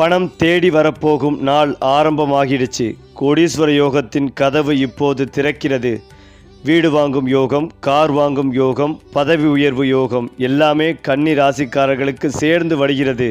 பணம் தேடி வரப்போகும் நாள் ஆரம்பமாகிடுச்சு. கோடீஸ்வர யோகத்தின் கதவு இப்போது திறக்கிறது. வீடு வாங்கும் யோகம், கார் வாங்கும் யோகம், பதவி உயர்வு யோகம் எல்லாமே கன்னி ராசிக்காரர்களுக்கு சேர்ந்து வருகிறது.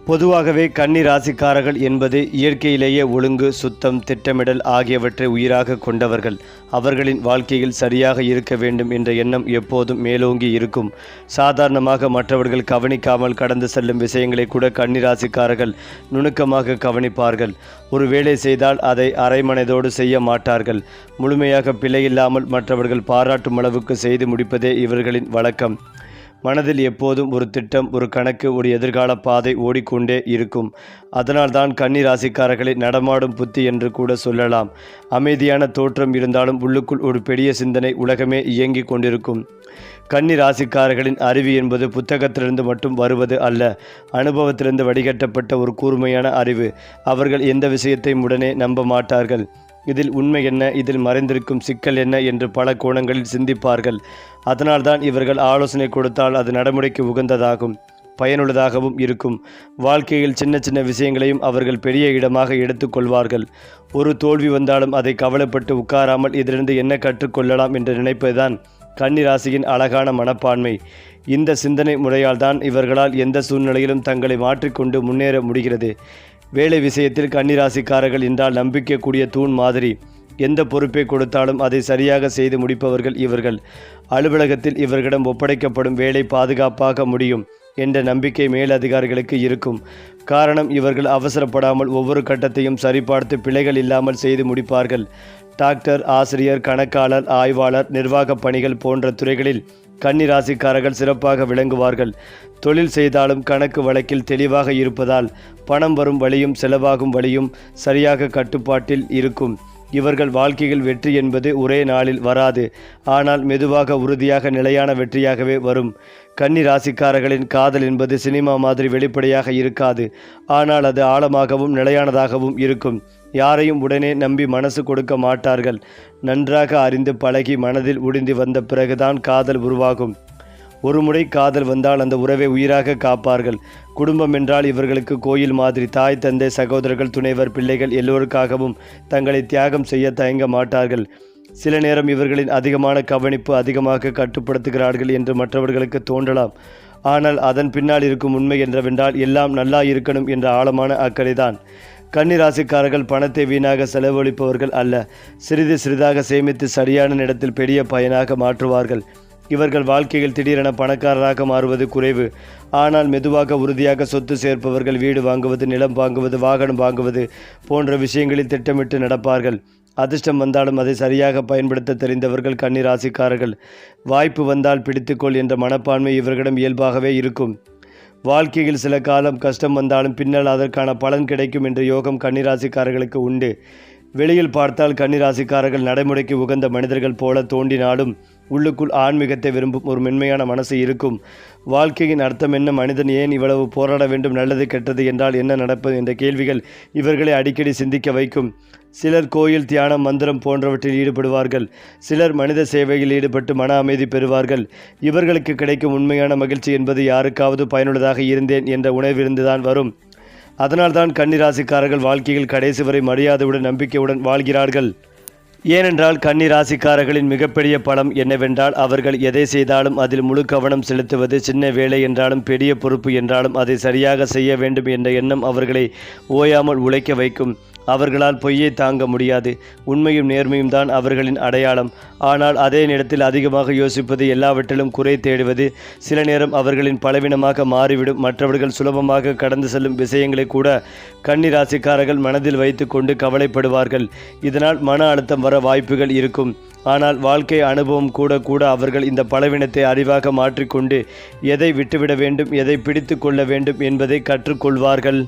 பொதுவாகவே கன்னி ராசிக்காரர்கள் என்பது இயற்கையிலேயே ஒழுங்கு, சுத்தம், திட்டமிடல் ஆகியவற்றை உயிராக கொண்டவர்கள். அவர்களின் வாழ்க்கையில் சரியாக இருக்க வேண்டும் என்ற எண்ணம் எப்போதும் மேலோங்கி இருக்கும். சாதாரணமாக மற்றவர்கள் கவனிக்காமல் கடந்து செல்லும் விஷயங்களை கூட கன்னி ராசிக்காரர்கள் நுணுக்கமாக கவனிப்பார்கள். ஒரு வேலை செய்தால் அதை அரைமனதோடு செய்ய மாட்டார்கள். முழுமையாக பிழையில்லாமல் மற்றவர்கள் பாராட்டும் அளவுக்கு செய்து முடிப்பதே இவர்களின் வழக்கம். மனதில் எப்போதும் ஒரு திட்டம், ஒரு கணக்கு, ஒரு எதிர்கால பாதை ஓடிக்கொண்டே இருக்கும். அதனால்தான் கன்னி ராசிக்காரர்களை நடமாடும் புத்தி என்று கூட சொல்லலாம். அமைதியான தோற்றம் இருந்தாலும் உள்ளுக்குள் ஒரு பெரிய சிந்தனை உலகமே இயங்கிக் கொண்டிருக்கும். கன்னி ராசிக்காரர்களின் அறிவு என்பது புத்தகத்திலிருந்து மட்டும் வருவது அல்ல, அனுபவத்திலிருந்து வடிகட்டப்பட்ட ஒரு கூர்மையான அறிவு. அவர்கள் எந்த விஷயத்தையும் உடனே நம்ப மாட்டார்கள். இதில் உண்மை என்ன, இதில் மறைந்திருக்கும் சிக்கல் என்ன என்று பல கோணங்களில் சிந்திப்பார்கள். அதனால்தான் இவர்கள் ஆலோசனை கொடுத்தால் அது நடைமுறைக்கு உகந்ததாகும், பயனுள்ளதாகவும் இருக்கும். வாழ்க்கையில் சின்ன சின்ன விஷயங்களையும் அவர்கள் பெரிய இடமாக எடுத்துக்கொள்வார்கள். ஒரு தோல்வி வந்தாலும் அதை கவலைப்பட்டு உட்காராமல் இதிலிருந்து என்ன கற்றுக்கொள்ளலாம் என்று நினைப்பதுதான் கன்னி ராசியின் அழகான மனப்பான்மை. இந்த சிந்தனை முறையால் தான் இவர்களால் எந்த சூழ்நிலையிலும் தங்களை மாற்றிக்கொண்டு முன்னேற முடிகிறது. வேலை விஷயத்தில் கன்னி ராசிக்காரர்கள் என்றால் நம்பிக்கைக்கூடிய தூண் மாதிரி. எந்த பொறுப்பை கொடுத்தாலும் அதை சரியாக செய்து முடிப்பவர்கள் இவர்கள். அலுவலகத்தில் இவர்களிடம் ஒப்படைக்கப்படும் வேலை பாதுகாப்பாக முடியும் என்ற நம்பிக்கை மேலதிகாரிகளுக்கு இருக்கும். காரணம், இவர்கள் அவசரப்படாமல் ஒவ்வொரு கட்டத்தையும் சரிபார்த்து பிழைகள் இல்லாமல் செய்து முடிப்பார்கள். டாக்டர், ஆசிரியர், கணக்காளர், ஆய்வாளர், நிர்வாக பணிகள் போன்ற துறைகளில் கன்னி ராசிக்காரர்கள் சிறப்பாக விளங்குவார்கள். தொழில் செய்தாலும் கணக்கு வழக்கில் தெளிவாக இருப்பதால் பணம் வரும் வழியும் செலவாகும் வழியும் சரியாக கட்டுப்பாட்டில் இருக்கும். இவர்கள் வாழ்க்கையில் வெற்றி என்பது ஒரே நாளில் வராது, ஆனால் மெதுவாக, உறுதியாக, நிலையான வெற்றியாகவே வரும். கன்னி ராசிக்காரர்களின் காதல் என்பது சினிமா மாதிரி வெளிப்படையாக இருக்காது, ஆனால் அது ஆழமாகவும் நிலையானதாகவும் இருக்கும். யாரையும் உடனே நம்பி மனசு கொடுக்க மாட்டார்கள். நன்றாக அறிந்து பழகி மனதில் உடிந்து வந்த பிறகுதான் காதல் உருவாகும். ஒரு முறை காதல் வந்தால் அந்த உறவை உயிராக காப்பார்கள். குடும்பம் என்றால் இவர்களுக்கு கோயில் மாதிரி. தாய், தந்தை, சகோதரர்கள், துணைவர், பிள்ளைகள் எல்லோருக்காகவும் தங்களை தியாகம் செய்ய தயங்க மாட்டார்கள். சில நேரம் இவர்களின் அதிகமான கவனிப்பு அதிகமாக கட்டுப்படுத்துகிறார்கள் என்று மற்றவர்களுக்கு தோன்றலாம். ஆனால் அதன் பின்னால் இருக்கும் உண்மை என்னவென்றால் எல்லாம் நல்லா இருக்கணும் என்ற ஆழமான அக்கறைதான். கன்னி ராசிக்காரர்கள் பணத்தை வீணாக செலவழிப்பவர்கள் அல்ல. சிறிது சிறிதாக சேமித்து சரியான இடத்தில் பெரிய பயனாக மாற்றுவார்கள். இவர்கள் வாழ்க்கையில் திடீரென பணக்காரராக மாறுவது குறைவு. ஆனால் மெதுவாக, உறுதியாக சொத்து சேர்ப்பவர்கள். வீடு வாங்குவது, நிலம் வாங்குவது, வாகனம் வாங்குவது போன்ற விஷயங்களில் திட்டமிட்டு நடப்பார்கள். அதிர்ஷ்டம் வந்தாலும் அதை சரியாக பயன்படுத்த தெரிந்தவர்கள் கன்னி ராசிக்காரர்கள். வாய்ப்பு வந்தால் பிடித்துக்கொள் என்ற மனப்பான்மை இவர்களிடம் இயல்பாகவே இருக்கும். வாழ்க்கையில் சில காலம் கஷ்டம் வந்தாலும் பின்னால் அதற்கான பலன் கிடைக்கும் என்ற யோகம் கன்னிராசிக்காரர்களுக்கு உண்டு. வெளியில் பார்த்தால் கன்னிராசிக்காரர்கள் நடைமுறைக்கு உகந்த மனிதர்கள் போல தோன்றினாலும் உள்ளுக்குள் ஆன்மீகத்தை விரும்பும் ஒரு மென்மையான மனசு இருக்கும். வாழ்க்கையின் அர்த்தம் என்ன, மனிதன் ஏன் இவ்வளவு போராட வேண்டும், நல்லது கெட்டது என்றால் என்ன நடப்பது என்ற கேள்விகள் இவர்களை அடிக்கடி சிந்திக்க வைக்கும். சிலர் கோயில், தியானம், மந்திரம் போன்றவற்றில் ஈடுபடுவார்கள். சிலர் மனித சேவையில் ஈடுபட்டு மன அமைதி பெறுவார்கள். இவர்களுக்கு கிடைக்கும் உண்மையான மகிழ்ச்சி என்பது யாருக்காவது பயனுள்ளதாக இருந்தேன் என்ற உணர்விருந்துதான் வரும். அதனால்தான் கன்னி ராசிக்காரர்கள் வாழ்க்கையில் கடைசி வரை மரியாதையுடன், நம்பிக்கையுடன் வாழ்கிறார்கள். ஏனென்றால் கன்னி ராசிக்காரர்களின் மிகப்பெரிய பலம் என்னவென்றால் அவர்கள் எதை செய்தாலும் அதில் முழு கவனம் செலுத்துவது. சின்ன வேலை என்றாலும் பெரிய பொறுப்பு என்றாலும் அதை சரியாக செய்ய வேண்டும் என்ற எண்ணம் அவர்களை ஓயாமல் உழைக்க வைக்கும். அவர்களால் பொய்யை தாங்க முடியாது. உண்மையும் நேர்மையும் தான் அவர்களின் அடையாளம். ஆனால் அதே நேரத்தில் அதிகமாக யோசிப்பது, எல்லாவற்றிலும் குறை தேடுவது சில நேரம் அவர்களின் பலவீனமாக மாறிவிடும். மற்றவர்கள் சுலபமாக கடந்து செல்லும் விஷயங்களை கூட கன்னி ராசிக்காரர்கள் மனதில் வைத்து கொண்டு கவலைப்படுவார்கள். இதனால் மன அழுத்தம் வர வாய்ப்புகள் இருக்கும். ஆனால் வாழ்க்கை அனுபவம் கூட அவர்கள் இந்த பலவீனத்தை அறிவாக மாற்றிக்கொண்டு எதை விட்டுவிட வேண்டும், எதை பிடித்து கொள்ள வேண்டும் என்பதை கற்றுக்கொள்வார்கள்.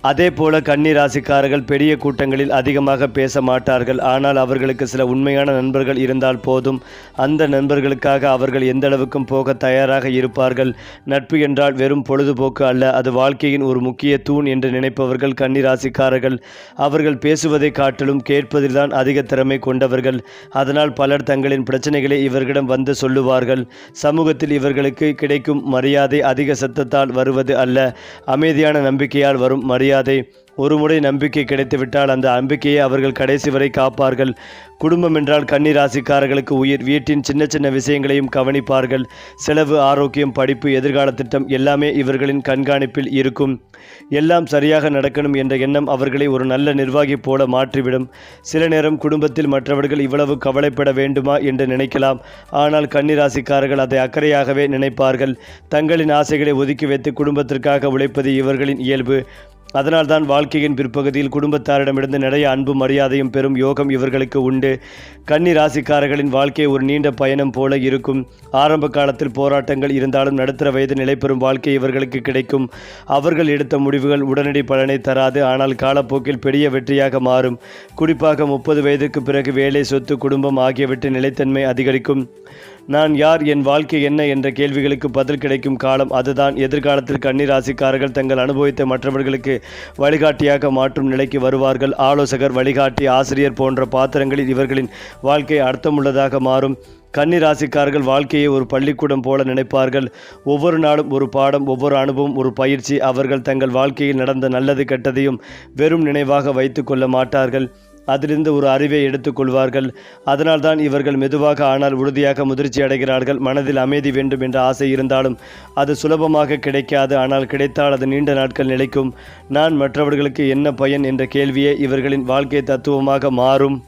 அதே போல கன்னி ராசிக்காரர்கள் பெரிய கூட்டங்களில் அதிகமாக பேச மாட்டார்கள். ஆனால் அவர்களுக்கு சில உண்மையான நண்பர்கள் இருந்தால் போதும். அந்த நண்பர்களுக்காக அவர்கள் எந்த அளவுக்கும் போக தயாராக இருப்பார்கள். நட்பு என்றால் வெறும் பொழுதுபோக்கு அல்ல, அது வாழ்க்கையின் ஒரு முக்கிய தூண் என்று நினைப்பவர்கள் கன்னி ராசிக்காரர்கள். அவர்கள் பேசுவதை காட்டிலும் கேட்பதில்தான் அதிக திறமை கொண்டவர்கள். அதனால் பலர் தங்களின் பிரச்சனைகளை இவர்களிடம் வந்து சொல்லுவார்கள். சமூகத்தில் இவர்களுக்கு கிடைக்கும் மரியாதை அதிக சத்தத்தால் வருவது அல்ல, அமைதியான நம்பிக்கையால் வரும் மரியாதை. ஒருமுறை நம்பிக்கை கிடைத்துவிட்டால் அந்த நம்பிக்கையை அவர்கள் கடைசி வரை காப்பார்கள். குடும்பம் என்றால் கன்னி ராசிக்காரர்களுக்கு உயிர். வீட்டின் சின்ன சின்ன விஷயங்களையும் கவனிப்பார்கள். செலவு, ஆரோக்கியம், படிப்பு, எதிர்கால திட்டம் எல்லாமே இவர்களின் கண்காணிப்பில் இருக்கும். எல்லாம் சரியாக நடக்கணும் என்ற எண்ணம் அவர்களை ஒரு நல்ல நிர்வாகி போல மாற்றிவிடும். சில நேரம் குடும்பத்தில் மற்றவர்கள் இவ்வளவு கவலைப்பட வேண்டுமா என்று நினைக்கலாம். ஆனால் கன்னி ராசிக்காரர்கள் அதை அக்கறையாகவே நினைப்பார்கள். தங்களின் ஆசைகளை ஒதுக்கி வைத்து குடும்பத்திற்காக உழைப்பது இவர்களின் இயல்பு. அதனால்தான் வாழ்க்கையின் பிற்பகுதியில் குடும்பத்தாரிடமிருந்து நிறைய அன்பு மரியாதையும் பெறும் யோகம் இவர்களுக்கு உண்டு. கன்னி ராசிக்காரர்களின் வாழ்க்கை ஒரு நீண்ட பயணம் போல இருக்கும். ஆரம்ப காலத்தில் போராட்டங்கள் இருந்தாலும் நடுத்தர வயது நிலை பெறும் வாழ்க்கை இவர்களுக்கு கிடைக்கும். அவர்கள் எடுத்த முடிவுகள் உடனடி பலனை தராது, ஆனால் காலப்போக்கில் பெரிய வெற்றியாக மாறும். குறிப்பாக 30 வயதுக்கு பிறகு வேலை, சொத்து, குடும்பம் ஆகியவற்றின் நிலைத்தன்மை அதிகரிக்கும். நான் யார், என் வாழ்க்கை என்ன என்ற கேள்விகளுக்கு பதில் கிடைக்கும் காலம் அதுதான். எதிர்காலத்தில் கன்னி ராசிக்காரர்கள் தங்கள் அனுபவத்தை மற்றவர்களுக்கு வழிகாட்டியாக மாற்றும் நிலைக்கு வருவார்கள். ஆலோசகர், வழிகாட்டி, ஆசிரியர் போன்ற பாத்திரங்களில் இவர்களின் வாழ்க்கை அர்த்தமுள்ளதாக மாறும். கன்னி ராசிக்காரர்கள் வாழ்க்கையை ஒரு பள்ளிக்கூடம் போல நினைப்பார்கள். ஒவ்வொரு நாளும் ஒரு பாடம், ஒவ்வொரு அனுபவம் ஒரு பயிற்சி. அவர்கள் தங்கள் வாழ்க்கையில் நடந்த நல்லது கெட்டதையும் வெறும் நினைவாக வைத்து கொள்ள மாட்டார்கள், அதிலிருந்து ஒரு அறிவை எடுத்துக்கொள்வார்கள். அதனால்தான் இவர்கள் மெதுவாக ஆனால் உறுதியாக முதிர்ச்சி அடைகிறார்கள். மனதில் அமைதி வேண்டும் என்ற ஆசை இருந்தாலும் அது சுலபமாக கிடைக்காது, ஆனால் கிடைத்தால் அது நீண்ட நாட்கள் நிலைக்கும். நான் மற்றவர்களுக்கு என்ன பயன் என்ற கேள்வியே இவர்களின் வாழ்க்கை தத்துவமாக மாறும்.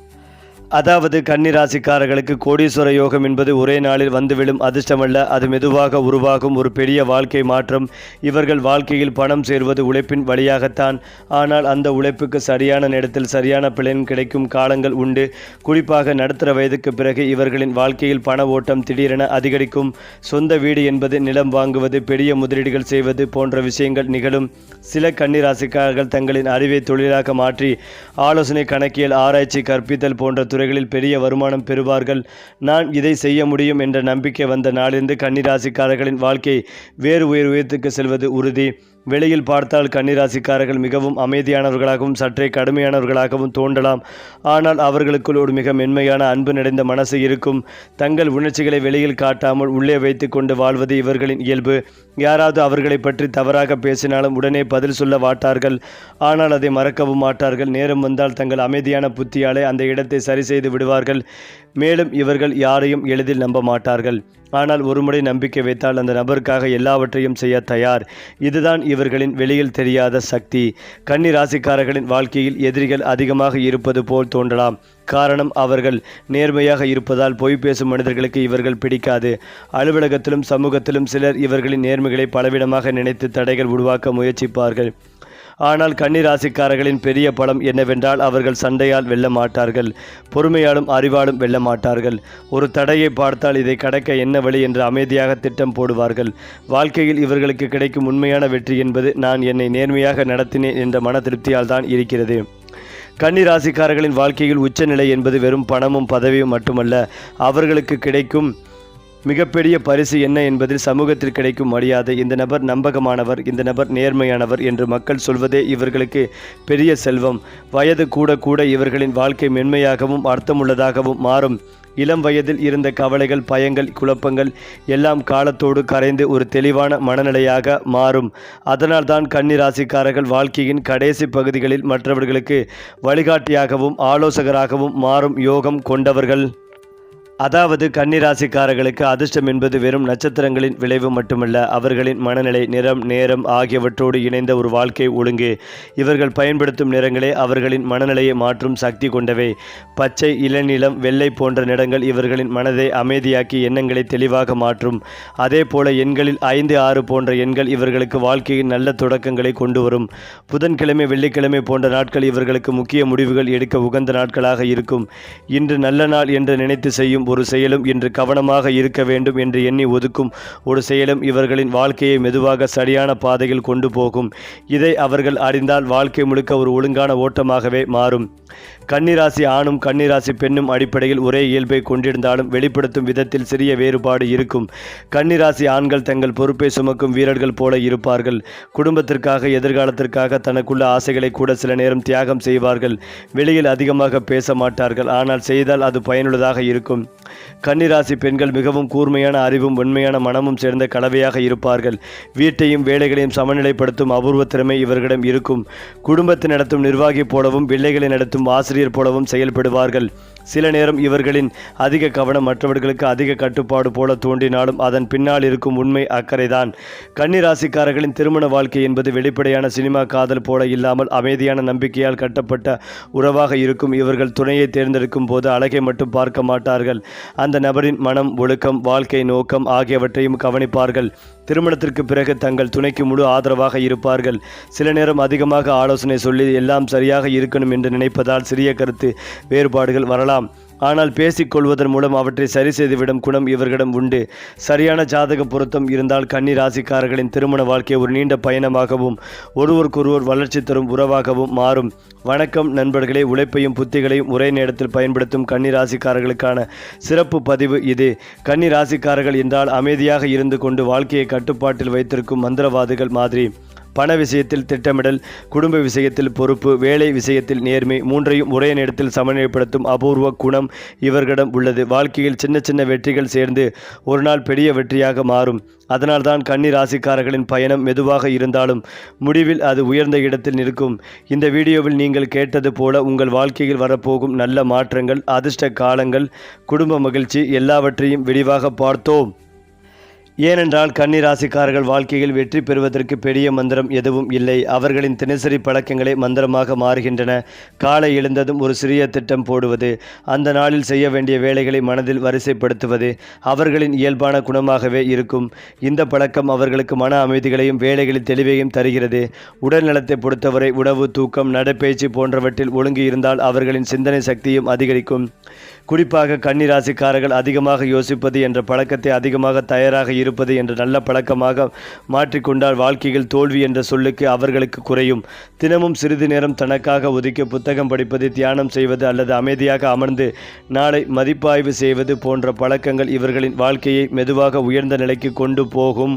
அதாவது கன்னி ராசிக்காரர்களுக்கு கோடீஸ்வர யோகம் என்பது ஒரே நாளில் வந்துவிடும் அதிர்ஷ்டமல்ல, அது மெதுவாக உருவாகும் ஒரு பெரிய வாழ்க்கை மாற்றம். இவர்கள் வாழ்க்கையில் பணம் சேர்வது உழைப்பின் வழியாகத்தான். ஆனால் அந்த உழைப்புக்கு சரியான நேரத்தில் சரியான பலன் கிடைக்கும் காலங்கள் உண்டு. குறிப்பாக நடுத்தர வயதுக்கு பிறகு இவர்களின் வாழ்க்கையில் பண ஓட்டம் திடீரென அதிகரிக்கும். சொந்த வீடு என்பது, நிலம் வாங்குவது, பெரிய முதலீடுகள் செய்வது போன்ற விஷயங்கள் நிகழும். சில கன்னி ராசிக்காரர்கள் தங்களின் அறிவை தொழிலாக மாற்றி ஆலோசனை, கணக்கியல், ஆராய்ச்சி, கற்பித்தல் போன்ற துறைகளில் பெரிய வருமானம் பெறுவார்கள். நான் இதை செய்ய முடியும் என்ற நம்பிக்கை வந்த நாளிலிருந்து கன்னி ராசிக்காரர்களின் வாழ்க்கை வேறு உயரத்துக்கு செல்வது உறுதி. வெளியில் பார்த்தால் கன்னி ராசிக்காரர்கள் மிகவும் அமைதியானவர்களாகவும் சற்றே கடுமையானவர்களாகவும் தோன்றலாம். ஆனால் அவர்களுக்குள் ஒரு மிக மென்மையான அன்பு நிறைந்த மனசு இருக்கும். தங்கள் உணர்ச்சிகளை வெளியில் காட்டாமல் உள்ளே வைத்து கொண்டு வாழ்வது இவர்களின் இயல்பு. யாராவது அவர்களை பற்றி தவறாக பேசினாலும் உடனே பதில் சொல்ல மாட்டார்கள், ஆனால் அதை மறக்கவும் மாட்டார்கள். நேரம் வந்தால் தங்கள் அமைதியான புத்தியாலே அந்த இடத்தை சரி செய்து விடுவார்கள். மேலும் இவர்கள் யாரையும் எளிதில் நம்ப மாட்டார்கள். ஆனால் ஒருமுறை நம்பிக்கை வைத்தால் அந்த நபருக்காக எல்லாவற்றையும் செய்ய தயார். இதுதான் இவர்களின் வெளியில் தெரியாத சக்தி. கன்னி ராசிக்காரர்களின் வாழ்க்கையில் எதிரிகள் அதிகமாக இருப்பது போல் தோன்றலாம். காரணம், அவர்கள் நேர்மையாக இருப்பதால் பொய் பேசும் மனிதர்களுக்கு இவர்கள் பிடிக்காது. அலுவலகத்திலும் சமூகத்திலும் சிலர் இவர்களின் நேர்மைகளை பலவிதமாக நினைத்து தடைகள் உருவாக்க முயற்சிப்பார்கள். ஆனால் கன்னி ராசிக்காரர்களின் பெரிய பலம் என்னவென்றால் அவர்கள் சண்டையால் வெல்ல மாட்டார்கள், பொறுமையாலும் அறிவாலும் வெல்ல மாட்டார்கள். ஒரு தடையை பார்த்தால் இதை கடக்க என்ன வழி என்று அமைதியாக திட்டம் போடுவார்கள். வாழ்க்கையில் இவர்களுக்கு கிடைக்கும் உண்மையான வெற்றி என்பது நான் என்னை நேர்மையாக நடத்தினேன் என்ற மன திருப்தியால் தான் இருக்கிறது. கன்னி ராசிக்காரர்களின் வாழ்க்கையில் உச்சநிலை என்பது வெறும் பணமும் பதவியும் மட்டுமல்ல, அவர்களுக்கு கிடைக்கும் மிகப்பெரிய பரிசு என்ன என்பதில் சமூகத்தில் கிடைக்கும் மரியாதை. இந்த நபர் நம்பகமானவர், இந்த நபர் நேர்மையானவர் என்று மக்கள் சொல்வதே இவர்களுக்கு பெரிய செல்வம். வயது கூட கூட இவர்களின் வாழ்க்கை மென்மையாகவும் அர்த்தமுள்ளதாகவும் மாறும். இளம் வயதில் இருந்த கவலைகள், பயங்கள், குழப்பங்கள் எல்லாம் காலத்தோடு கரைந்து ஒரு தெளிவான மனநிலையாக மாறும். அதனால்தான் கன்னி ராசிக்காரர்கள் வாழ்க்கையின் கடைசி பகுதிகளில் மற்றவர்களுக்கு வழிகாட்டியாகவும் ஆலோசகராகவும் மாறும் யோகம் கொண்டவர்கள். அதாவது கன்னி ராசிக்காரர்களுக்கு அதிர்ஷ்டம் என்பது வெறும் நட்சத்திரங்களின் விளைவு மட்டுமல்ல, அவர்களின் மனநிலை, நிறம், நேரம் ஆகியவற்றோடு இணைந்த ஒரு வாழ்க்கை ஒழுங்கு. இவர்கள் பயன்படுத்தும் நிறங்களே அவர்களின் மனநிலையை மாற்றும் சக்தி கொண்டவை. பச்சை, இளநீலம், வெள்ளை போன்ற நிறங்கள் இவர்களின் மனதை அமைதியாக்கி எண்ணங்களை தெளிவாக மாற்றும். அதே போல எண்களில் 5, 6 போன்ற எண்கள் இவர்களுக்கு வாழ்க்கையின் நல்ல தொடக்கங்களை கொண்டு வரும். புதன்கிழமை, வெள்ளிக்கிழமை போன்ற நாட்கள் இவர்களுக்கு முக்கிய முடிவுகள் எடுக்க உகந்த நாட்களாக இருக்கும். இன்று நல்ல நாள் என்று நினைத்து செய்யும் செய்யும் ஒரு செயலும் இன்று கவனமாக இருக்க வேண்டும் என்று எண்ணி ஒதுக்கும் ஒரு செயலும் இவர்களின் வாழ்க்கையை மெதுவாக சரியான பாதையில் கொண்டு போகும். இதை அவர்கள் அறிந்தால் வாழ்க்கை முழுக்க ஒரு ஒழுங்கான ஓட்டமாகவே மாறும். கன்னிராசி ஆணும் கன்னிராசி பெண்ணும் அடிப்படையில் ஒரே இயல்பை கொண்டிருந்தாலும் வெளிப்படுத்தும் விதத்தில் சிறிய வேறுபாடு இருக்கும். கன்னிராசி ஆண்கள் தங்கள் பொறுப்பை சுமக்கும் வீரர்கள் போல இருப்பார்கள். குடும்பத்திற்காக எதிர்காலத்திற்காக தனக்குள்ள ஆசைகளை கூட சில நேரம் தியாகம் செய்வார்கள். வெளியில் அதிகமாக பேச மாட்டார்கள், ஆனால் செய்தால் அது பயனுள்ளதாக இருக்கும். கன்னிராசி பெண்கள் மிகவும் கூர்மையான அறிவும் உண்மையான மனமும் சேர்ந்த கலவையாக இருப்பார்கள். வீட்டையும் வேலைகளையும் சமநிலைப்படுத்தும் அபூர்வ திறமை இவர்களிடம் இருக்கும். குடும்பத்தை நடத்தும் நிர்வாகி போலவும் பிள்ளைகளை நடத்தும் ஆசிரியர் போலவும் செயல்படுவார்கள். சில நேரம் இவர்களின் அதிக கவனம் மற்றவர்களுக்கு அதிக கட்டுப்பாடு போல தோன்றினாலும் அதன் பின்னால் இருக்கும் உண்மை அக்கறைதான். கன்னிராசிக்காரர்களின் திருமண வாழ்க்கை என்பது வெளிப்படையான சினிமா காதல் போல இல்லாமல் அமைதியான நம்பிக்கையால் கட்டப்பட்ட உறவாக இருக்கும். இவர்கள் துணையை தேர்ந்தெடுக்கும் போது அழகை மட்டும் பார்க்க மாட்டார்கள், அந்த நபரின் மனம், ஒழுக்கம், வாழ்க்கை நோக்கம் ஆகியவற்றையும் கவனிப்பார்கள். திருமணத்திற்கு பிறகு தங்கள் துணைக்கு முழு ஆதரவாக இருப்பார்கள். சில நேரம் அதிகமாக ஆலோசனை சொல்லி எல்லாம் சரியாக இருக்கணும் என்று நினைப்பதால் சிறிய கருத்து வேறுபாடுகள் வரலாம். ஆனால் பேசிக்கொள்வதன் மூலம் அவற்றை சரி செய்துவிடும் குணம் இவர்களிடம் உண்டு. சரியான ஜாதக பொருத்தம் இருந்தால் கன்னி ராசிக்காரர்களின் திருமண வாழ்க்கை ஒரு நீண்ட பயணமாகவும் ஒருவருக்கொருவர் வளர்ச்சி தரும் உறவாகவும் மாறும். வணக்கம் நண்பர்களே, உழைப்பையும் புத்திகளையும் ஒரே நேரத்தில் பயன்படுத்தும் கன்னி ராசிக்காரர்களுக்கான சிறப்பு பதிவு இது. கன்னி ராசிக்காரர்கள் என்றால் அமைதியாக இருந்து கொண்டு வாழ்க்கையை கட்டுப்பாட்டில் வைத்திருக்கும் மந்திரவாதிகள் மாதிரி. பண விஷயத்தில் திட்டமிடல், குடும்ப விஷயத்தில் பொறுப்பு, வேலை விஷயத்தில் நேர்மை, மூன்றையும் ஒரே நேரத்தில் சமநிலைப்படுத்தும் அபூர்வ குணம் இவர்களிடம் உள்ளது. வாழ்க்கையில் சின்ன சின்ன வெற்றிகள் சேர்ந்து ஒரு நாள் பெரிய வெற்றியாக மாறும். அதனால்தான் கன்னி ராசிக்காரர்களின் பயணம் மெதுவாக இருந்தாலும் முடிவில் அது உயர்ந்த இடத்தில் நிற்கும். இந்த வீடியோவில் நீங்கள் கேட்டது போல உங்கள் வாழ்க்கையில் வரப்போகும் நல்ல மாற்றங்கள், அதிர்ஷ்ட காலங்கள், குடும்ப மகிழ்ச்சி எல்லாவற்றையும் விரிவாக பார்த்தோம். ஏனென்றால் கன்னி ராசிக்காரர்கள் வாழ்க்கையில் வெற்றி பெறுவதற்கு பெரிய மந்திரம் எதுவும் இல்லை. அவர்களின் தினசரி பழக்கங்களே மந்திரமாக மாறுகின்றன. காலை எழுந்ததும் ஒரு சிறிய திட்டம் போடுவது, அந்த நாளில் செய்ய வேண்டிய வேலைகளை மனதில் வரிசைப்படுத்துவது அவர்களின் இயல்பான குணமாகவே இருக்கும். இந்த பழக்கம் அவர்களுக்கு மன அமைதிகளையும் வேலைகளில் தெளிவையும் தருகிறது. உடல் நலத்தை பொறுத்தவரை உணவு, தூக்கம், நடைப்பயிற்சி போன்றவற்றில் ஒழுங்கு இருந்தால் அவர்களின் சிந்தனை சக்தியும் அதிகரிக்கும். குறிப்பாக கன்னி ராசிக்காரர்கள் அதிகமாக யோசிப்பது என்ற பழக்கத்தை அதிகமாக தயாராக இருப்பது என்ற நல்ல பழக்கமாக மாற்றிக்கொண்டால் வாழ்க்கையில் தோல்வி என்ற சொல்லுக்கு அவர்களுக்கு குறையும். தினமும் சிறிது நேரம் தனக்காக ஒதுக்கி புத்தகம் படிப்பது, தியானம் செய்வது அல்லது அமைதியாக அமர்ந்து நாளை மதிப்பாய்வு செய்வது போன்ற பழக்கங்கள் இவர்களின் வாழ்க்கையை மெதுவாக உயர்ந்த நிலைக்கு கொண்டு போகும்.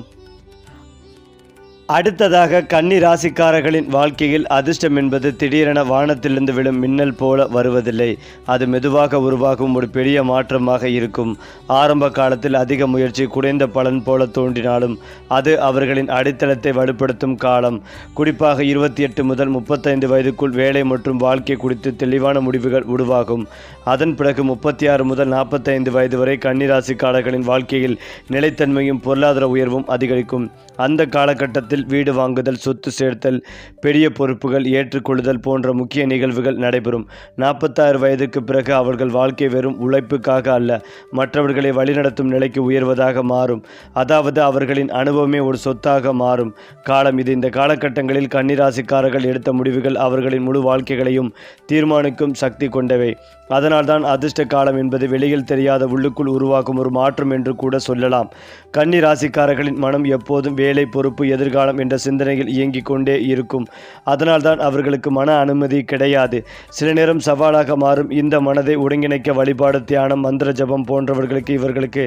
அடுத்ததாக கன்னி ராசிக்காரர்களின் வாழ்க்கையில் அதிர்ஷ்டம் என்பது திடீரென வானத்திலிருந்து விழும் மின்னல் போல வருவதில்லை. அது மெதுவாக உருவாகும் ஒரு பெரிய மாற்றமாக இருக்கும். ஆரம்ப காலத்தில் அதிக முயற்சி குறைந்த பலன் போல தோன்றினாலும் அது அவர்களின் அடித்தளத்தை வலுப்படுத்தும் காலம். குறிப்பாக 28 முதல் 35 வயதுக்குள் வேலை மற்றும் வாழ்க்கை குறித்து தெளிவான முடிவுகள் உருவாகும். அதன் பிறகு 36 முதல் 45 வயது வரை கன்னி ராசிக்காரர்களின் வாழ்க்கையில் நிலைத்தன்மையும் பொருளாதார உயர்வும் அதிகரிக்கும். அந்த காலகட்டத்தில் வீடு வாங்குதல், சொத்து சேர்த்தல், பெரிய பொறுப்புகள் ஏற்றுக்கொள்ளுதல் போன்ற முக்கிய நிகழ்வுகள் நடைபெறும். 46 வயதுக்கு பிறகு அவர்கள் வாழ்க்கை வெறும் உழைப்புக்காக அல்ல, மற்றவர்களை வழிநடத்தும் நிலைக்கு உயர்வதாக மாறும். அதாவது அவர்களின் அனுபவமே ஒரு சொத்தாக மாறும் காலம் இது. இந்த காலகட்டங்களில் கன்னிராசிக்காரர்கள் எடுத்த முடிவுகள் அவர்களின் முழு வாழ்க்கைகளையும் தீர்மானிக்கும் சக்தி கொண்டவை. அதனால்தான் அதிர்ஷ்ட காலம் என்பது வெளியில் தெரியாத உள்ளுக்குள் உருவாக்கும் ஒரு மாற்றம் என்று கூட சொல்லலாம். கன்னி ராசிக்காரர்களின் மனம் எப்போதும் வேலை, பொறுப்பு, எதிர்காலம் என்ற சிந்தனையில் இயங்கிக் கொண்டே இருக்கும். அதனால்தான் அவர்களுக்கு மன அனுமதி கிடையாது. சில நேரம் சவாலாக மாறும் இந்த மனதை ஒருங்கிணைக்க வழிபாடு, தியானம், மந்திர ஜபம் போன்றவர்களுக்கு இவர்களுக்கு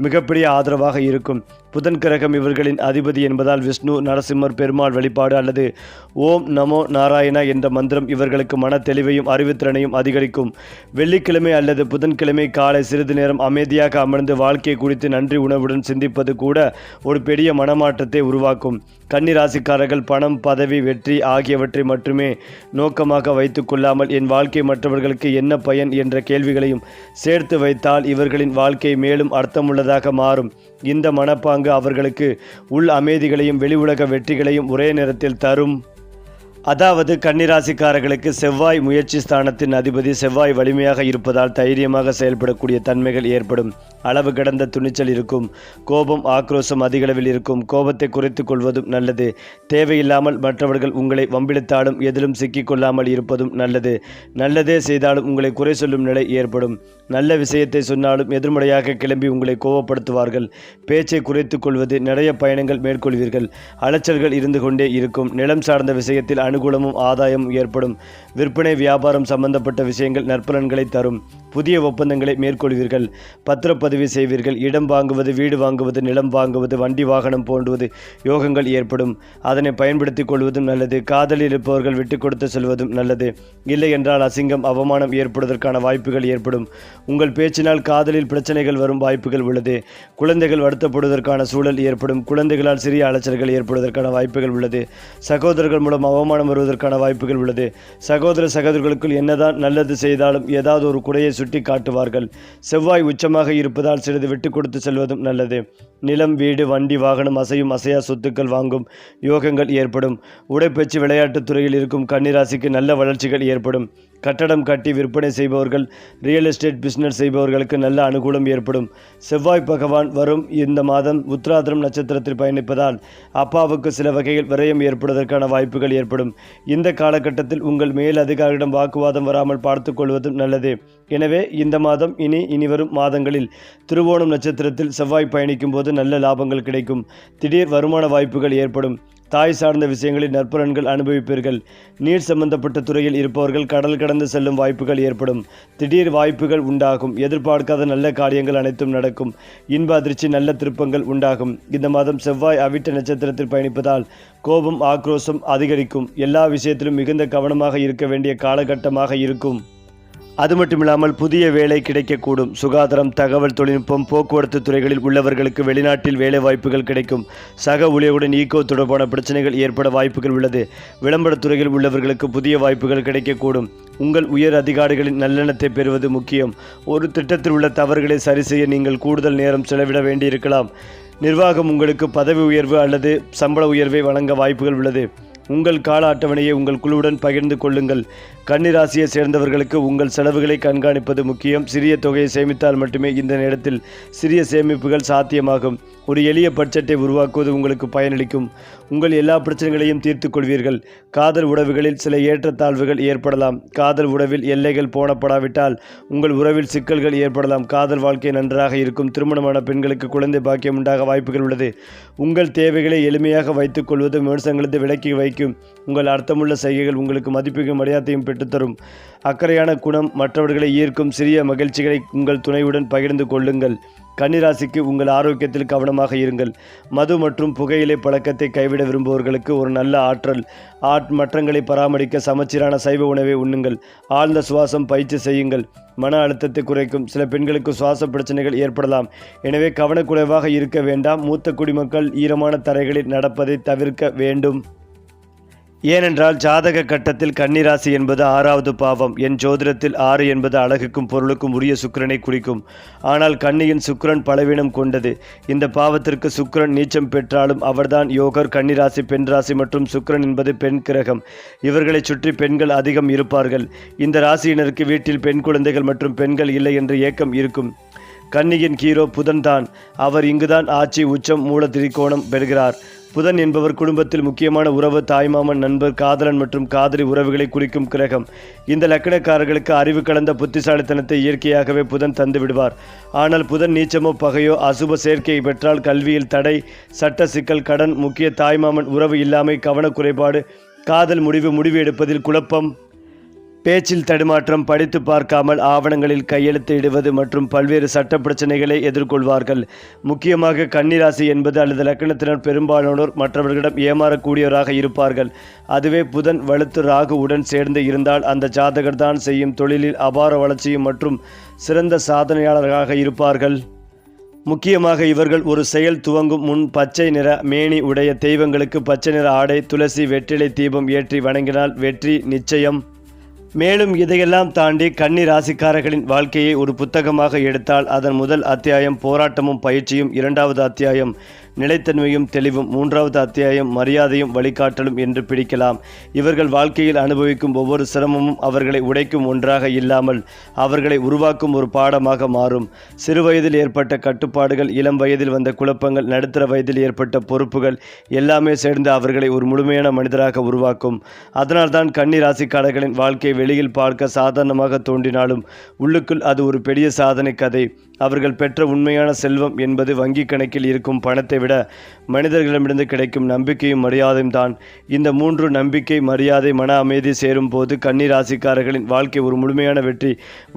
மிகப்பெரிய ஆதரவாக இருக்கும். புதன் கிரகம் இவர்களின் அதிபதி என்பதால் விஷ்ணு, நரசிம்மர், பெருமாள் வழிபாடு அல்லது ஓம் நமோ நாராயணா என்ற மந்திரம் இவர்களுக்கு மன தெளிவையும் அறிவுத்திறனையும் அதிகரிக்கும். வெள்ளிக்கிழமை அல்லது புதன்கிழமை காலை சிறிது நேரம் அமைதியாக அமர்ந்து வாழ்க்கை குறித்து நன்றி உணர்வுடன் சிந்திப்பது கூட ஒரு பெரிய மனமாற்றத்தை உருவாக்கும். கன்னி ராசிக்காரர்கள் பணம், பதவி, வெற்றி ஆகியவற்றை மட்டுமே நோக்கமாக வைத்து கொள்ளாமல் என் வாழ்க்கை மற்றவர்களுக்கு என்ன பயன் என்ற கேள்விகளையும் சேர்த்து வைத்தால் இவர்களின் வாழ்க்கை மேலும் அர்த்தமுள்ளதாக மாறும். இந்த மனப்பாங்கு அவர்களுக்கு உள் அமைதிகளையும் வெளி உலக வெற்றிகளையும் ஒரே நேரத்தில் தரும். அதாவது கன்னிராசிக்காரர்களுக்கு செவ்வாய் முயற்சி ஸ்தானத்தின் அதிபதி. செவ்வாய் வலிமையாக இருப்பதால் தைரியமாக செயல்படக்கூடிய தன்மைகள் ஏற்படும். அளவு கடந்த துணிச்சல் இருக்கும். கோபம் ஆக்ரோஷம் அதிகளவில் இருக்கும். கோபத்தை குறைத்துக் கொள்வதும் நல்லது. தேவையில்லாமல் மற்றவர்கள் உங்களை வம்பிழுத்தாலும் எதிலும் சிக்கிக்கொள்ளாமல் இருப்பதும் நல்லது. நல்லதே செய்தாலும் உங்களை குறை சொல்லும் நிலை ஏற்படும். நல்ல விஷயத்தை சொன்னாலும் எதிர்மறையாக கிளம்பி உங்களை கோபப்படுத்துவார்கள். பேச்சை குறைத்துக் கொள்வது. நிறைய பயணங்கள் மேற்கொள்வீர்கள். அலைச்சல்கள் இருந்து கொண்டே இருக்கும். நிலம் சார்ந்த விஷயத்தில் அனுகூலமும் ஆதாயமும் ஏற்படும். விற்பனை வியாபாரம் சம்பந்தப்பட்ட விஷயங்கள் நற்பலன்களை தரும். புதிய ஒப்பந்தங்களை மேற்கொள்வீர்கள். பத்திரப்பதிவு செய்வீர்கள். இடம் வாங்குவது, வீடு வாங்குவது, நிலம் வாங்குவது, வண்டி வாகனம் போன்றுவது யோகங்கள் ஏற்படும். அதனை பயன்படுத்திக் கொள்வதும் நல்லது. காதலில் இருப்பவர்கள் விட்டு கொடுத்து செல்வதும் நல்லது. இல்லை என்றால் அசிங்கம் அவமானம் ஏற்படுவதற்கான வாய்ப்புகள் ஏற்படும். உங்கள் பேச்சினால் காதலில் பிரச்சனைகள் வரும் வாய்ப்புகள் உள்ளது. குழந்தைகள் வருத்தப்படுவதற்கான சூழல் ஏற்படும். குழந்தைகளால் சிறிய அலைச்சல்கள் ஏற்படுவதற்கான வாய்ப்புகள் உள்ளது. சகோதரர்கள் மூலம் அவமானம் வருவதற்கான வாய்ப்புகள் உள்ளது. சகோதரர்களுக்குள் என்னதான் நல்லது செய்தாலும் ஏதாவது ஒரு குறையை சுட்டி காட்டுவார்கள். செவ்வாய் உச்சமாக இருப்பதால் சிறிது விட்டு கொடுத்து செல்வதும் நல்லது. நிலம், வீடு, வண்டி, வாகனம், அசையும் அசையா சொத்துக்கள் வாங்கும் யோகங்கள் ஏற்படும். உடைப்பயிற்சி விளையாட்டுத் துறையில் இருக்கும் கன்னிராசிக்கு நல்ல வளர்ச்சிகள் ஏற்படும். கட்டடம் கட்டி விற்பனை செய்பவர்கள், ரியல் எஸ்டேட் பிசினஸ் செய்பவர்களுக்கு நல்ல அனுகூலம் ஏற்படும். செவ்வாய் பகவான் வரும் இந்த மாதம் உத்திராதிரம் நட்சத்திரத்தில் பயணிப்பதால் அப்பாவுக்கு சில வகையில் விரயம் ஏற்படுவதற்கான வாய்ப்புகள் ஏற்படும். இந்த காலகட்டத்தில் உங்கள் மேல் அதிகாரியிடம் வாக்குவாதம் வராமல் பார்த்துக் கொள்வதும் நல்லது. எனவே இந்த மாதம் இனி வரும் மாதங்களில் திருவோணம் நட்சத்திரத்தில் செவ்வாய் பயணிக்கும் போது நல்ல லாபங்கள் கிடைக்கும். திடீர் வருமான வாய்ப்புகள் ஏற்படும். தாய் சார்ந்த விஷயங்களில் நற்பலன்கள் அனுபவிப்பீர்கள். நீர் சம்பந்தப்பட்ட துறையில் இருப்பவர்கள் கடல் கடந்து செல்லும் வாய்ப்புகள் ஏற்படும். திடீர் வாய்ப்புகள் உண்டாகும். எதிர்பார்க்காத நல்ல காரியங்கள் அனைத்தும் நடக்கும். இன்ப அதிர்ச்சி, நல்ல திருப்பங்கள் உண்டாகும். இந்த மாதம் செவ்வாய் அவிட்ட நட்சத்திரத்தில் பயணிப்பதால் கோபம் ஆக்ரோஷம் அதிகரிக்கும். எல்லா விஷயத்திலும் மிகுந்த கவனமாக இருக்க வேண்டிய காலகட்டமாக இருக்கும். அது மட்டுமில்லாமல் புதிய வேலை கிடைக்கக்கூடும். சுகாதாரம், தகவல் தொழில்நுட்பம், போக்குவரத்து துறைகளில் உள்ளவர்களுக்கு வெளிநாட்டில் வேலை வாய்ப்புகள் கிடைக்கும். சக ஊழியருடன் ஈகோ தொடர்பான பிரச்சனைகள் ஏற்பட வாய்ப்புகள் உள்ளது. விளம்பரத்துறையில் உள்ளவர்களுக்கு புதிய வாய்ப்புகள் கிடைக்கக்கூடும். உங்கள் உயர் அதிகாரிகளின் நல்லெண்ணத்தை பெறுவது முக்கியம். ஒரு திட்டத்தில் உள்ள தவறுகளை சரி செய்ய நீங்கள் கூடுதல் நேரம் செலவிட வேண்டியிருக்கலாம். நிர்வாகம் உங்களுக்கு பதவி உயர்வு அல்லது சம்பள உயர்வை வழங்க வாய்ப்புகள் உள்ளது. உங்கள் கால அட்டவணையை உங்கள் குழுவுடன் பகிர்ந்து கொள்ளுங்கள். கன்னிராசியை சேர்ந்தவர்களுக்கு உங்கள் செலவுகளை கண்காணிப்பது முக்கியம். சிறிய தொகையை சேமித்தால் மட்டுமே இந்த நேரத்தில் சிறிய சேமிப்புகள் சாத்தியமாகும். ஒரு எளிய பட்ஜெட்டை உருவாக்குவது உங்களுக்கு பயனளிக்கும். உங்கள் எல்லா பிரச்சனைகளையும் தீர்த்து கொள்வீர்கள். காதல் உறவுகளில் சில ஏற்றத்தாழ்வுகள் ஏற்படலாம். காதல் உறவில் எல்லைகள் போடப்படாவிட்டால் உங்கள் உறவில் சிக்கல்கள் ஏற்படலாம். காதல் வாழ்க்கை நன்றாக இருக்கும். திருமணமான பெண்களுக்கு குழந்தை பாக்கியம் உண்டாக வாய்ப்புகள் உள்ளது. உங்கள் தேவைகளை எளிமையாக வைத்துக் கொள்வது விமர்சனங்களுக்கு விலக்கி வைக்கும். உங்கள் அர்த்தமுள்ள செய்கைகள் உங்களுக்கு மதிப்பையும் மரியாதையும் பெற்றுத்தரும். அக்கறையான குணம் மற்றவர்களை ஈர்க்கும். சிறிய மகிழ்ச்சிகளை உங்கள் துணையுடன் பகிர்ந்து கொள்ளுங்கள். கன்னிராசிக்கு உங்கள் ஆரோக்கியத்தில் கவனமாக இருங்கள். மது மற்றும் புகையிலை பழக்கத்தை கைவிட விரும்புபவர்களுக்கு ஒரு நல்ல ஆற்றல். மற்றங்களை பராமரிக்க சமச்சீரான சைவ உணவை உண்ணுங்கள். ஆழ்ந்த சுவாசம் பயிற்சி செய்யுங்கள். மன அழுத்தத்தை குறைக்கும். சில பெண்களுக்கு சுவாச பிரச்சனைகள் ஏற்படலாம். எனவே கவனக்குறைவாக இருக்க வேண்டாம். மூத்த குடிமக்கள் ஈரமான தரைகளில் நடப்பதை தவிர்க்க வேண்டும். ஏனென்றால் ஜாதக கட்டத்தில் கன்னிராசி என்பது 6வது பாவம். என் ஜோதிடத்தில் 6 என்பது அழகுக்கும் பொருளுக்கும் உரிய சுக்கிரனை குறிக்கும். ஆனால் கன்னியின் சுக்கிரன் பலவீனம் கொண்டது. இந்த பாவத்திற்கு சுக்கிரன் நீச்சம் பெற்றாலும் அவர்தான் யோகர். கன்னிராசி பெண் ராசி மற்றும் சுக்கிரன் என்பது பெண் கிரகம். இவர்களை சுற்றி பெண்கள் அதிகம் இருப்பார்கள். இந்த ராசியினருக்கு வீட்டில் பெண் குழந்தைகள் மற்றும் பெண்கள் இல்லை என்ற ஏக்கம் இருக்கும். கன்னியின் ஹீரோ புதன் தான். அவர் இங்குதான் ஆட்சி உச்சம் மூல திரிகோணம் பெறுகிறார். புதன் என்பவர் குடும்பத்தில் முக்கியமான உறவு, தாய்மாமன், நண்பர், காதலன் மற்றும் காதலி உறவுகளை குறிக்கும் கிரகம். இந்த லக்கணக்காரர்களுக்கு அறிவு கலந்த புத்திசாலித்தனத்தை இயற்கையாகவே புதன் தந்து விடுவார். ஆனால் புதன் நீச்சமோ பகையோ அசுப சேர்க்கையை பெற்றால் கல்வியில் தடை, சட்ட சிக்கல், கடன், முக்கிய தாய்மாமன் உறவு இல்லாமை, கவனக்குறைபாடு, காதல் முடிவு எடுப்பதில் குழப்பம், பேச்சில் தடுமாற்றம், படித்து பார்க்காமல் ஆவணங்களில் கையெழுத்து இடுவது மற்றும் பல்வேறு சட்ட பிரச்சனைகளை எதிர்கொள்வார்கள். முக்கியமாக கன்னிராசி என்பது அல்லது லக்கணத்தினர் பெரும்பாலானோர் மற்றவர்களிடம் ஏமாறக்கூடியவராக இருப்பார்கள். அதுவே புதன் வலுத்து ராகு உடன் சேர்ந்து இருந்தால் அந்த ஜாதகர் தான் செய்யும் தொழிலில் அபார வளர்ச்சியும் மற்றும் சிறந்த சாதனையாளர்களாக இருப்பார்கள். முக்கியமாக இவர்கள் ஒரு செயல் துவங்கும் முன் பச்சை நிற மேனி உடைய தெய்வங்களுக்கு பச்சை நிற ஆடை, துளசி, வெற்றிலை தீபம் ஏற்றி வணங்கினால் வெற்றி நிச்சயம். மேலும் இதையெல்லாம் தாண்டி கன்னி ராசிக்காரர்களின் வாழ்க்கையை ஒரு புத்தகமாக எடுத்தால் அதன் முதல் அத்தியாயம் போராட்டமும் பயிற்சியும், 2வது அத்தியாயம் நிலைத்தன்மையும் தெளிவும். 3வது அத்தியாயம் மரியாதையும் வழிகாட்டலும் என்று பிடிக்கலாம். இவர்கள் வாழ்க்கையில் அனுபவிக்கும் ஒவ்வொரு சிரமமும் அவர்களை உடைக்கும் ஒன்றாக இல்லாமல் அவர்களை உருவாக்கும் ஒரு பாடமாக மாறும். சிறுவயதில் ஏற்பட்ட கட்டுப்பாடுகள், இளம் வயதில் வந்த குழப்பங்கள், நடுத்தர வயதில் ஏற்பட்ட பொறுப்புகள் எல்லாமே சேர்ந்து அவர்களை ஒரு முழுமையான மனிதராக உருவாக்கும். அதனால்தான் கன்னி ராசிக்காரர்களின் வாழ்க்கை வெளியில் பார்க்க சாதாரணமாக தோன்றினாலும் உள்ளுக்குள் அது ஒரு பெரிய சாதனை கதை. அவர்கள் பெற்ற உண்மையான செல்வம் என்பது வங்கி கணக்கில் இருக்கும் பணத்தை விட மனிதர்களிடமிருந்து கிடைக்கும் நம்பிக்கையும் மரியாதையும் தான். இந்த 3 நம்பிக்கை, மரியாதை, மன அமைதி சேரும் போது கன்னி ராசிக்காரர்களின் வாழ்க்கை ஒரு முழுமையான வெற்றி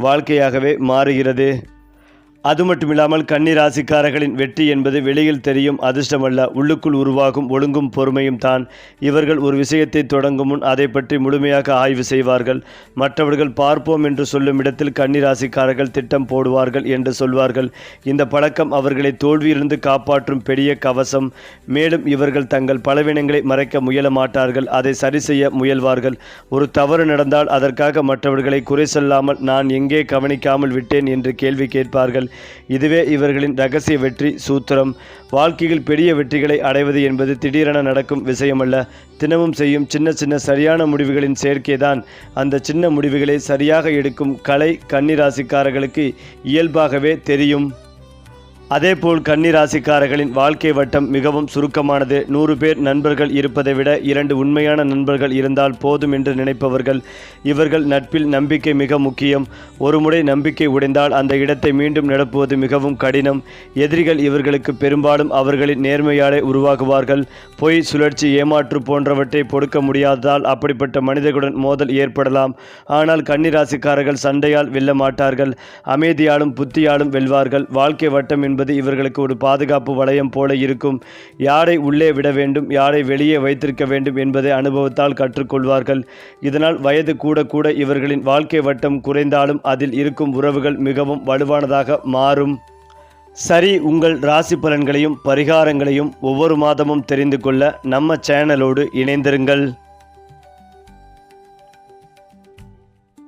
வாழ்க்கையாகவே மாறுகிறது. அது மட்டுமில்லாமல் கன்னி ராசிக்காரர்களின் வெற்றி என்பது வெளியில் தெரியும் அதிர்ஷ்டமல்ல, உள்ளுக்குள் உருவாகும் ஒழுங்கும் பொறுமையும் தான். இவர்கள் ஒரு விஷயத்தை தொடங்கும் முன் அதை பற்றி முழுமையாக ஆய்வு செய்வார்கள். மற்றவர்கள் பார்ப்போம் என்று சொல்லும் இடத்தில் கன்னி ராசிக்காரர்கள் திட்டம் போடுவார்கள் என்று சொல்வார்கள். இந்த பழக்கம் அவர்களை தோல்வியிலிருந்து காப்பாற்றும் பெரிய கவசம். மேலும் இவர்கள் தங்கள் பலவீனங்களை மறைக்க முயல மாட்டார்கள், அதை சரி செய்ய முயல்வார்கள். ஒரு தவறு நடந்தால் அதற்காக மற்றவர்களை குறை சொல்லாமல் நான் எங்கே கவனிக்காமல் விட்டேன் என்று கேள்வி கேட்பார்கள். இதுவே இவர்களின் இரகசிய வெற்றி சூத்திரம். வாழ்க்கையில் பெரிய வெற்றிகளை அடைவது என்பது திடீரென நடக்கும் விஷயமல்ல, தினமும் செய்யும் சின்ன சின்ன சரியான முடிவுகளின் சேர்க்கைதான். அந்த சின்ன முடிவுகளை சரியாக எடுக்கும் கலை கன்னி ராசிக்காரர்களுக்கு இயல்பாகவே தெரியும். அதேபோல் கன்னி ராசிக்காரர்களின் வாழ்க்கை வட்டம் மிகவும் சுருக்கமானது. 100 பேர் நண்பர்கள் இருப்பதை விட 2 உண்மையான நண்பர்கள் இருந்தால் போதும் என்று நினைப்பவர்கள். இவர்கள் நட்பில் நம்பிக்கை மிக முக்கியம். ஒரு முறை நம்பிக்கை உடைந்தால் அந்த இடத்தை மீண்டும் நிரப்புவது மிகவும் கடினம். எதிரிகள் இவர்களுக்கு பெரும்பாலும் அவர்களின் நேர்மையாலே உருவாகுவார்கள். பொய், சுழற்சி, ஏமாற்று போன்றவற்றை பொறுக்க முடியாததால் அப்படிப்பட்ட மனிதர்களுடன் மோதல் ஏற்படலாம். ஆனால் கன்னி ராசிக்காரர்கள் சண்டையால் வெல்ல மாட்டார்கள், அமைதியாலும் புத்தியாலும் வெல்வார்கள். வாழ்க்கை வட்டம் என்பது இவர்களுக்கு ஒரு பாதுகாப்பு வளையம் போல இருக்கும். யாரை உள்ளே விட வேண்டும், யாரை வெளியே வைத்திருக்க வேண்டும் என்பதை அனுபவத்தால் கற்றுக்கொள்வார்கள். இதனால் வயது கூட கூட இவர்களின் வாழ்க்கை வட்டம் குறைந்தாலும் அதில் இருக்கும் உறவுகள் மிகவும் வலுவானதாக மாறும். சரி, உங்கள் ராசி பலன்களையும் பரிகாரங்களையும் ஒவ்வொரு மாதமும் தெரிந்து கொள்ள நம்ம சேனலோடு இணைந்திருங்கள்.